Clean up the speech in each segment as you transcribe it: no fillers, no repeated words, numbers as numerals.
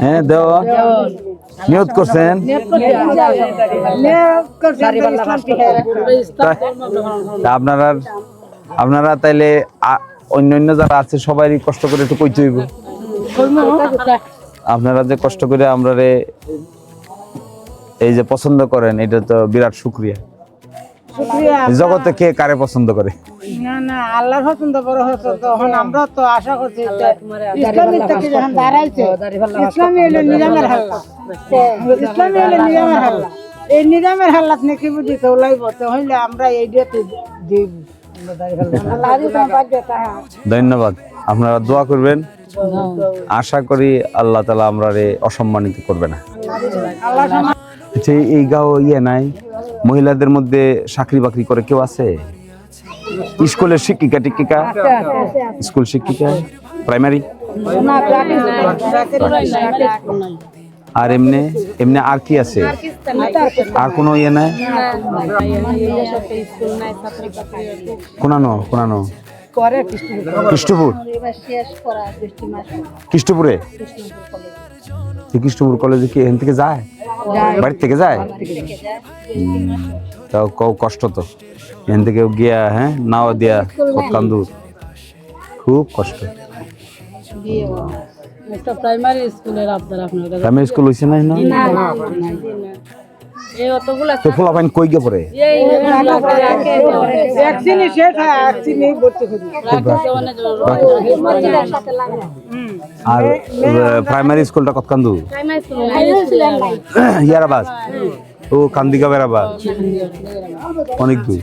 হ্যাঁ দেওয়া নিয়ত করছেন আপনারা তাইলে অন্য যারা আছে সবাই কষ্ট করে একটু কইতে হইব আপনারা যে কষ্ট করে আমরা এই যে পছন্দ করেন এটা তো বিরাট শুকরিয়া জগতে কে কারে পছন্দ করে না না আল্লাহর পছন্দ বড় হতো তখন আমরা তো আশা করছি ইসলামী থেকে যখন দাঁড়াইছে ইসলামী হলো নিজামের হাল্লা ইসলামী হলো নিজামের হাল্লা এই নিজামের হাল্লাত নাকি বুঝি চলাইব তো হইলে আমরা এইটাতে দিব ধন্যবাদ আপনারা দোয়া করবেন আশা করি আল্লাহ তাআলা আমরারে অসম্মানিত করবে না আচ্ছা এই গাঁও নাই মহিলাদের মধ্যে চাকরি বাকরি করে কেউ আছে স্কুলের শিক্ষিকা টিক্ষিকা স্কুল শিক্ষিকা প্রাইমারি আর এমনি এমনি আর কি আছে আর কোনো নাই কোনানো কৃষ্ণপুর কৃষ্ণপুরে কৃষ্ণপুর কলেজে কি এখান থেকে যায় বাড়ি থেকে যায় তাও কষ্ট তো এখান থেকে গিয়া হ্যাঁ নাও দিয়া কান্দুর খুব কষ্ট প্রাইমারি স্কুলের আপনার প্রাইমারি স্কুল হইছে না এই অতগুলা তো ফলা পাইন কই গে পড়ে ভ্যাকসিনই শেষ হয় ভ্যাকসিনই ভর্তি করি আর প্রাইমারি স্কুলটা কত কান্দু ইয়ারাবাদ ও কান্দিকা বেরাবাদ অনেক দূর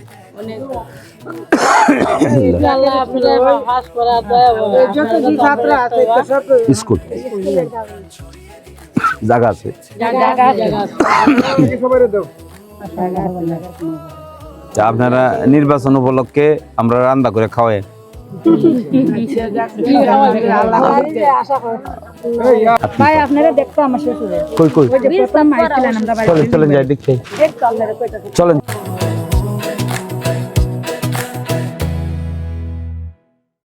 স্কুল জায়গা আছে আপনারা নির্বাচন উপলক্ষে আমরা রান্না করে খাওয়াই ভাই আপনারা দেখতো আমার শ্বশুরে কই কই ওই যে প্রথম আইছিলেন আমরা বাড়ি চলেন যাই দেখতে চলেন